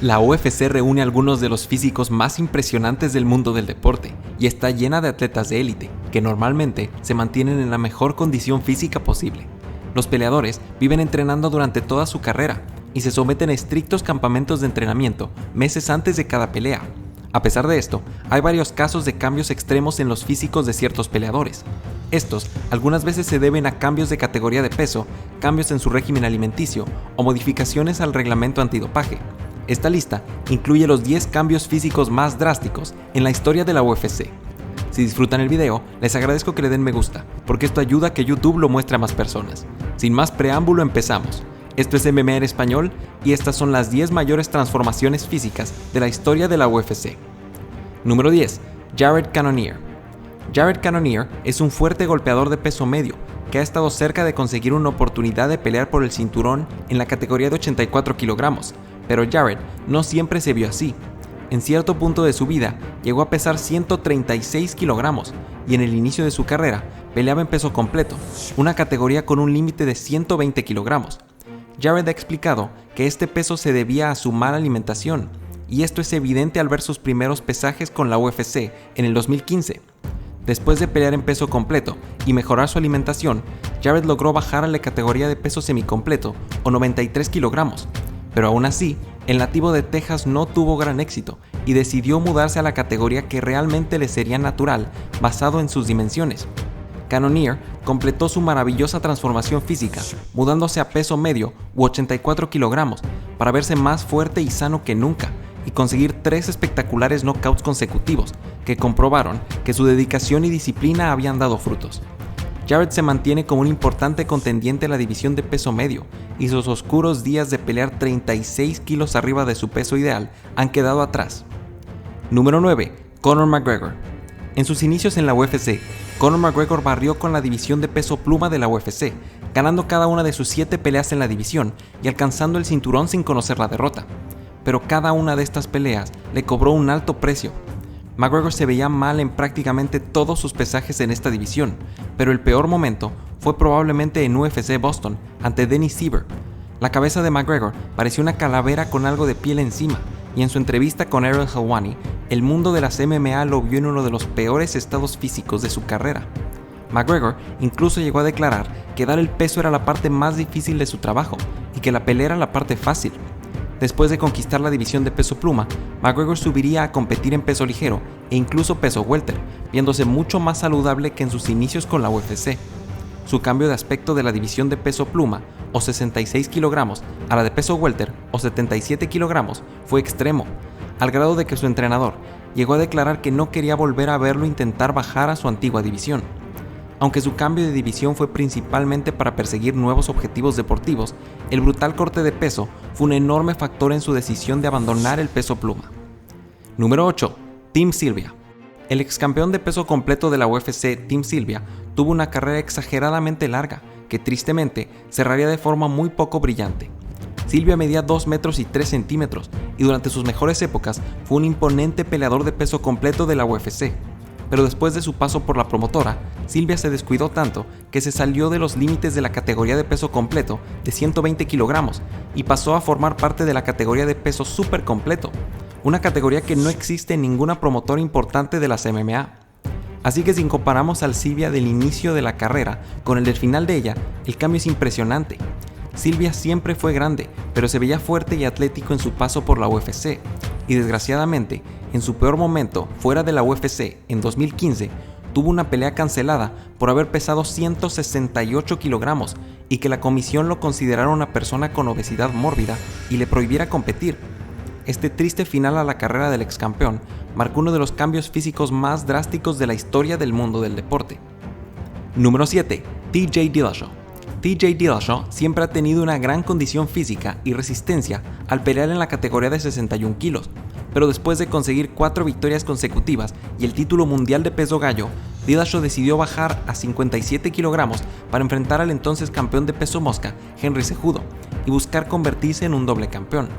La UFC reúne algunos de los físicos más impresionantes del mundo del deporte y está llena de atletas de élite, que normalmente se mantienen en la mejor condición física posible. Los peleadores viven entrenando durante toda su carrera y se someten a estrictos campamentos de entrenamiento meses antes de cada pelea. A pesar de esto, hay varios casos de cambios extremos en los físicos de ciertos peleadores. Estos algunas veces se deben a cambios de categoría de peso, cambios en su régimen alimenticio o modificaciones al reglamento antidopaje. Esta lista incluye los 10 cambios físicos más drásticos en la historia de la UFC. Si disfrutan el video, les agradezco que le den me gusta, porque esto ayuda a que YouTube lo muestre a más personas. Sin más preámbulo, empezamos. Esto es MMA en español y estas son las 10 mayores transformaciones físicas de la historia de la UFC. Número 10. Jared Cannonier. Jared Cannonier es un fuerte golpeador de peso medio que ha estado cerca de conseguir una oportunidad de pelear por el cinturón en la categoría de 84 kilogramos, pero Jared no siempre se vio así. En cierto punto de su vida llegó a pesar 136 kilogramos y en el inicio de su carrera peleaba en peso completo, una categoría con un límite de 120 kilogramos. Jared ha explicado que este peso se debía a su mala alimentación, y esto es evidente al ver sus primeros pesajes con la UFC en el 2015. Después de pelear en peso completo y mejorar su alimentación, Jared logró bajar a la categoría de peso semicompleto o 93 kilogramos, pero aún así, el nativo de Texas no tuvo gran éxito y decidió mudarse a la categoría que realmente le sería natural basado en sus dimensiones. Cannonier completó su maravillosa transformación física, mudándose a peso medio u 84 kilogramos para verse más fuerte y sano que nunca y conseguir 3 espectaculares knockouts consecutivos que comprobaron que su dedicación y disciplina habían dado frutos. Jared se mantiene como un importante contendiente en la división de peso medio y sus oscuros días de pelear 36 kilos arriba de su peso ideal han quedado atrás. Número 9. Conor McGregor. En sus inicios en la UFC, Conor McGregor barrió con la división de peso pluma de la UFC, ganando cada una de sus 7 peleas en la división y alcanzando el cinturón sin conocer la derrota. Pero cada una de estas peleas le cobró un alto precio. McGregor se veía mal en prácticamente todos sus pesajes en esta división, pero el peor momento fue probablemente en UFC Boston ante Dennis Siver. La cabeza de McGregor parecía una calavera con algo de piel encima, y en su entrevista con Ariel Helwani, el mundo de las MMA lo vio en uno de los peores estados físicos de su carrera. McGregor incluso llegó a declarar que dar el peso era la parte más difícil de su trabajo y que la pelea era la parte fácil. Después de conquistar la división de peso pluma, McGregor subiría a competir en peso ligero e incluso peso welter, viéndose mucho más saludable que en sus inicios con la UFC. Su cambio de aspecto de la división de peso pluma, o 66 kilogramos, a la de peso welter, o 77 kilogramos, fue extremo, al grado de que su entrenador llegó a declarar que no quería volver a verlo intentar bajar a su antigua división. Aunque su cambio de división fue principalmente para perseguir nuevos objetivos deportivos, el brutal corte de peso fue un enorme factor en su decisión de abandonar el peso pluma. Número 8. Tim Sylvia. El ex campeón de peso completo de la UFC, Tim Sylvia, tuvo una carrera exageradamente larga, que tristemente cerraría de forma muy poco brillante. Sylvia medía 2 metros y 3 centímetros y durante sus mejores épocas fue un imponente peleador de peso completo de la UFC. Pero después de su paso por la promotora, Sylvia se descuidó tanto que se salió de los límites de la categoría de peso completo de 120 kilogramos y pasó a formar parte de la categoría de peso súper completo, una categoría que no existe en ninguna promotora importante de las MMA. Así que si comparamos al Sylvia del inicio de la carrera con el del final de ella, el cambio es impresionante. Sylvia siempre fue grande, pero se veía fuerte y atlético en su paso por la UFC, y desgraciadamente, en su peor momento fuera de la UFC en 2015, tuvo una pelea cancelada por haber pesado 168 kilogramos y que la comisión lo considerara una persona con obesidad mórbida y le prohibiera competir. Este triste final a la carrera del ex campeón marcó uno de los cambios físicos más drásticos de la historia del mundo del deporte. Número 7. TJ Dillashaw. TJ Dillashaw siempre ha tenido una gran condición física y resistencia al pelear en la categoría de 61 kilos, pero después de conseguir 4 victorias consecutivas y el título mundial de peso gallo, Dillashaw decidió bajar a 57 kilogramos para enfrentar al entonces campeón de peso mosca, Henry Cejudo, y buscar convertirse en un doble campeón.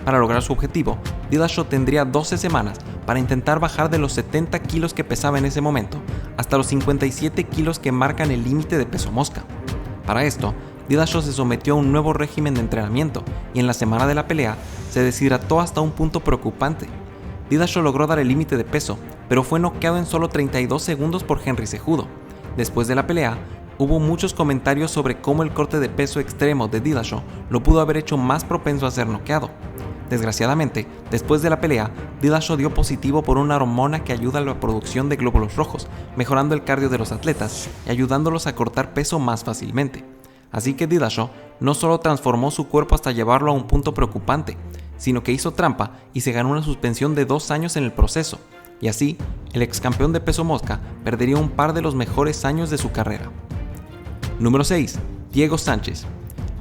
Para lograr su objetivo, Dillashaw tendría 12 semanas para intentar bajar de los 70 kilos que pesaba en ese momento hasta los 57 kilos que marcan el límite de peso mosca. Para esto, Dillashaw se sometió a un nuevo régimen de entrenamiento y en la semana de la pelea se deshidrató hasta un punto preocupante. Dillashaw logró dar el límite de peso, pero fue noqueado en solo 32 segundos por Henry Cejudo. Después de la pelea, hubo muchos comentarios sobre cómo el corte de peso extremo de Dillashaw lo pudo haber hecho más propenso a ser noqueado. Desgraciadamente, después de la pelea, Dillashaw dio positivo por una hormona que ayuda a la producción de glóbulos rojos, mejorando el cardio de los atletas y ayudándolos a cortar peso más fácilmente. Así que Dillashaw no solo transformó su cuerpo hasta llevarlo a un punto preocupante, sino que hizo trampa y se ganó una suspensión de 2 años en el proceso. Y así, el ex campeón de peso mosca perdería un par de los mejores años de su carrera. Número 6. Diego Sánchez.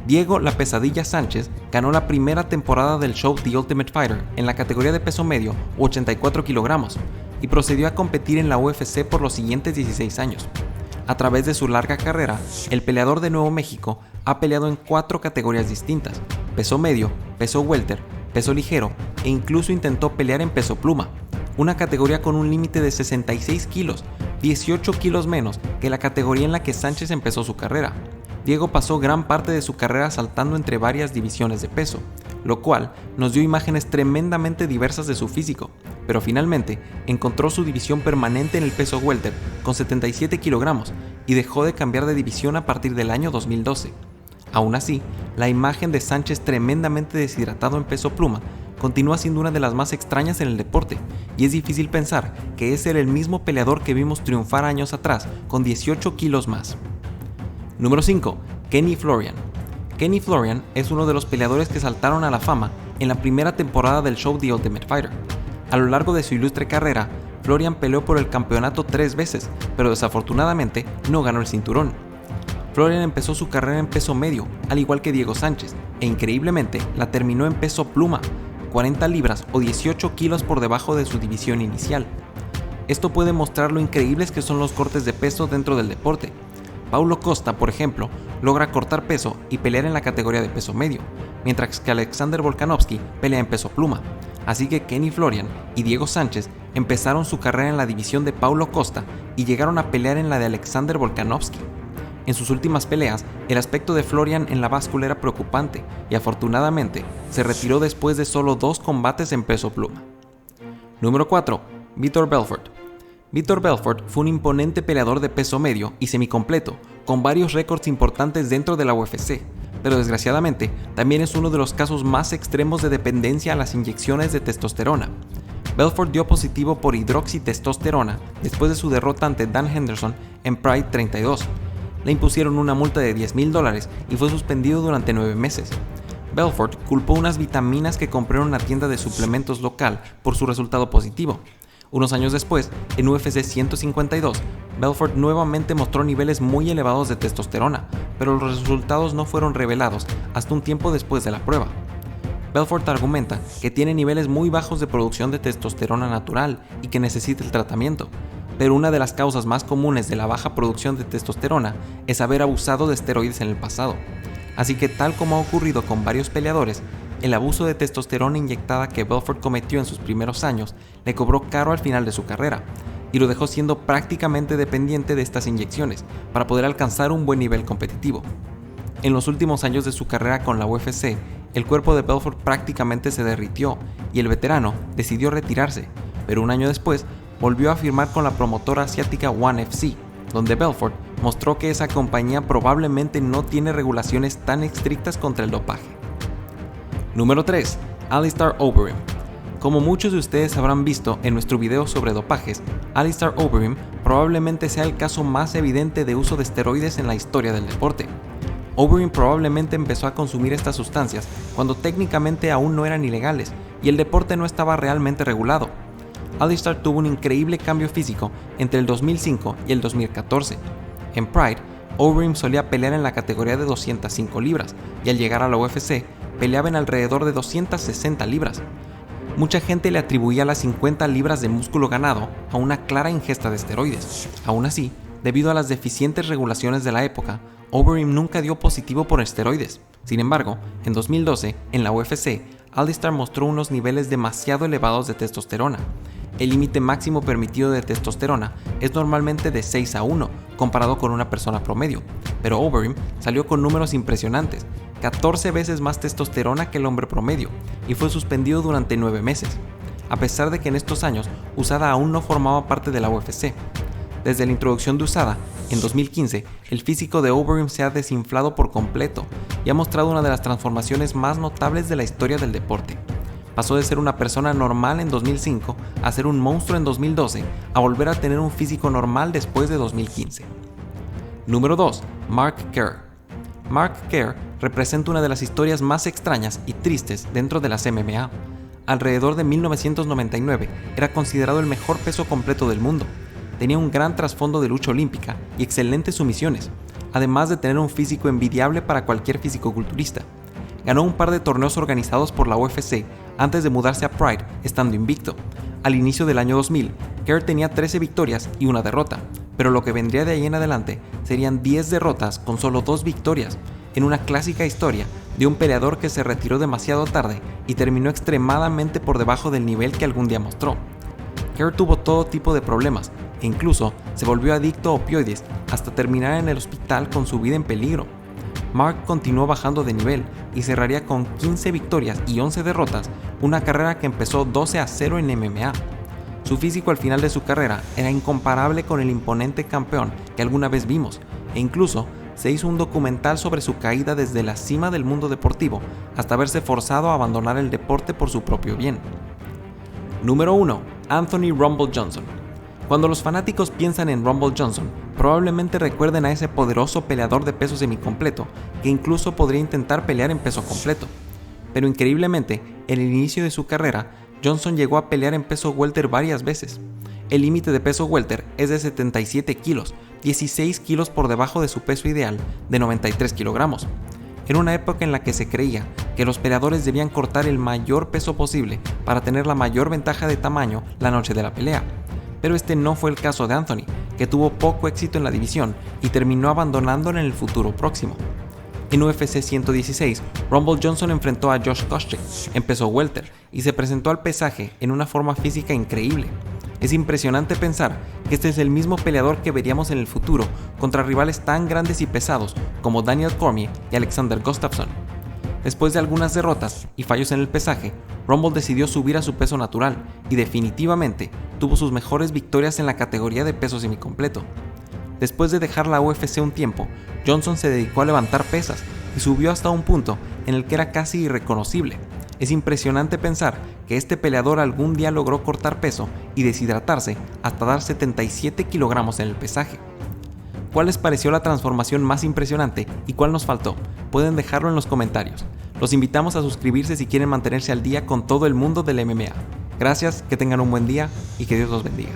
Diego "La Pesadilla" Sánchez ganó la primera temporada del show The Ultimate Fighter en la categoría de peso medio u 84 kilogramos y procedió a competir en la UFC por los siguientes 16 años. A través de su larga carrera, el peleador de Nuevo México ha peleado en 4 categorías distintas: peso medio, peso welter, peso ligero e incluso intentó pelear en peso pluma, una categoría con un límite de 66 kilos, 18 kilos menos que la categoría en la que Sánchez empezó su carrera. Diego pasó gran parte de su carrera saltando entre varias divisiones de peso, lo cual nos dio imágenes tremendamente diversas de su físico, pero finalmente encontró su división permanente en el peso welter con 77 kilogramos y dejó de cambiar de división a partir del año 2012. Aún así, la imagen de Sánchez tremendamente deshidratado en peso pluma continúa siendo una de las más extrañas en el deporte, y es difícil pensar que ese era el mismo peleador que vimos triunfar años atrás con 18 kilos más. Número 5. Kenny Florian. Kenny Florian es uno de los peleadores que saltaron a la fama en la primera temporada del show The Ultimate Fighter. A lo largo de su ilustre carrera, Florian peleó por el campeonato 3 veces, pero desafortunadamente no ganó el cinturón. Florian empezó su carrera en peso medio, al igual que Diego Sánchez, e increíblemente la terminó en peso pluma, 40 libras o 18 kilos por debajo de su división inicial. Esto puede mostrar lo increíbles que son los cortes de peso dentro del deporte. Paulo Costa, por ejemplo, logra cortar peso y pelear en la categoría de peso medio, mientras que Alexander Volkanovski pelea en peso pluma. Así que Kenny Florian y Diego Sánchez empezaron su carrera en la división de Paulo Costa y llegaron a pelear en la de Alexander Volkanovski. En sus últimas peleas, el aspecto de Florian en la báscula era preocupante y afortunadamente se retiró después de solo 2 combates en peso pluma. Número 4. Vitor Belfort. Vitor Belfort fue un imponente peleador de peso medio y semicompleto, con varios récords importantes dentro de la UFC, pero desgraciadamente también es uno de los casos más extremos de dependencia a las inyecciones de testosterona. Belfort dio positivo por hidroxitestosterona después de su derrota ante Dan Henderson en Pride 32. Le impusieron una multa de $10,000 y fue suspendido durante 9 meses. Belfort culpó unas vitaminas que compró en una tienda de suplementos local por su resultado positivo. Unos años después, en UFC 152, Belfort nuevamente mostró niveles muy elevados de testosterona, pero los resultados no fueron revelados hasta un tiempo después de la prueba. Belfort argumenta que tiene niveles muy bajos de producción de testosterona natural y que necesita el tratamiento, pero una de las causas más comunes de la baja producción de testosterona es haber abusado de esteroides en el pasado. Así que, tal como ha ocurrido con varios peleadores, el abuso de testosterona inyectada que Belfort cometió en sus primeros años le cobró caro al final de su carrera, y lo dejó siendo prácticamente dependiente de estas inyecciones para poder alcanzar un buen nivel competitivo. En los últimos años de su carrera con la UFC, el cuerpo de Belfort prácticamente se derritió y el veterano decidió retirarse, pero un año después volvió a firmar con la promotora asiática ONE FC, donde Belfort mostró que esa compañía probablemente no tiene regulaciones tan estrictas contra el dopaje. Número 3. Alistair Overeem. Como muchos de ustedes habrán visto en nuestro video sobre dopajes, Alistair Overeem probablemente sea el caso más evidente de uso de esteroides en la historia del deporte. Overeem probablemente empezó a consumir estas sustancias cuando técnicamente aún no eran ilegales y el deporte no estaba realmente regulado. Alistair tuvo un increíble cambio físico entre el 2005 y el 2014. En Pride, Overeem solía pelear en la categoría de 205 libras y al llegar a la UFC peleaba en alrededor de 260 libras. Mucha gente le atribuía las 50 libras de músculo ganado a una clara ingesta de esteroides. Aún así, debido a las deficientes regulaciones de la época, Overeem nunca dio positivo por esteroides. Sin embargo, en 2012, en la UFC, Alistair mostró unos niveles demasiado elevados de testosterona. El límite máximo permitido de testosterona es normalmente de 6:1 comparado con una persona promedio, pero Overeem salió con números impresionantes, 14 veces más testosterona que el hombre promedio, y fue suspendido durante 9 meses, a pesar de que en estos años USADA aún no formaba parte de la UFC. Desde la introducción de USADA, en 2015, el físico de Overeem se ha desinflado por completo y ha mostrado una de las transformaciones más notables de la historia del deporte. Pasó de ser una persona normal en 2005 a ser un monstruo en 2012, a volver a tener un físico normal después de 2015. Número 2. Mark Kerr. Mark Kerr representa una de las historias más extrañas y tristes dentro de las MMA. Alrededor de 1999 era considerado el mejor peso completo del mundo. Tenía un gran trasfondo de lucha olímpica y excelentes sumisiones, además de tener un físico envidiable para cualquier fisicoculturista. Ganó un par de torneos organizados por la UFC antes de mudarse a Pride, estando invicto. Al inicio del año 2000, Kerr tenía 13 victorias y una derrota, pero lo que vendría de ahí en adelante serían 10 derrotas con solo 2 victorias, en una clásica historia de un peleador que se retiró demasiado tarde y terminó extremadamente por debajo del nivel que algún día mostró. Kerr tuvo todo tipo de problemas e incluso se volvió adicto a opioides hasta terminar en el hospital con su vida en peligro. Mark continuó bajando de nivel y cerraría con 15 victorias y 11 derrotas, una carrera que empezó 12-0 en MMA. Su físico al final de su carrera era incomparable con el imponente campeón que alguna vez vimos, e incluso se hizo un documental sobre su caída desde la cima del mundo deportivo hasta verse forzado a abandonar el deporte por su propio bien. Número 1. Anthony Rumble Johnson. Cuando los fanáticos piensan en Rumble Johnson, probablemente recuerden a ese poderoso peleador de peso semicompleto, que incluso podría intentar pelear en peso completo. Pero increíblemente, en el inicio de su carrera, Johnson llegó a pelear en peso welter varias veces. El límite de peso welter es de 77 kilos, 16 kilos por debajo de su peso ideal de 93 kilogramos. Era una época en la que se creía que los peleadores debían cortar el mayor peso posible para tener la mayor ventaja de tamaño la noche de la pelea. Pero este no fue el caso de Anthony, que tuvo poco éxito en la división y terminó abandonándola en el futuro próximo. En UFC 116, Rumble Johnson enfrentó a Josh Koscheck en peso welter y se presentó al pesaje en una forma física increíble. Es impresionante pensar que este es el mismo peleador que veríamos en el futuro contra rivales tan grandes y pesados como Daniel Cormier y Alexander Gustafsson. Después de algunas derrotas y fallos en el pesaje, Rumble decidió subir a su peso natural y definitivamente tuvo sus mejores victorias en la categoría de peso semicompleto. Después de dejar la UFC un tiempo, Johnson se dedicó a levantar pesas y subió hasta un punto en el que era casi irreconocible. Es impresionante pensar que este peleador algún día logró cortar peso y deshidratarse hasta dar 77 kilogramos en el pesaje. ¿Cuál les pareció la transformación más impresionante y cuál nos faltó? Pueden dejarlo en los comentarios. Los invitamos a suscribirse si quieren mantenerse al día con todo el mundo del MMA. Gracias, que tengan un buen día y que Dios los bendiga.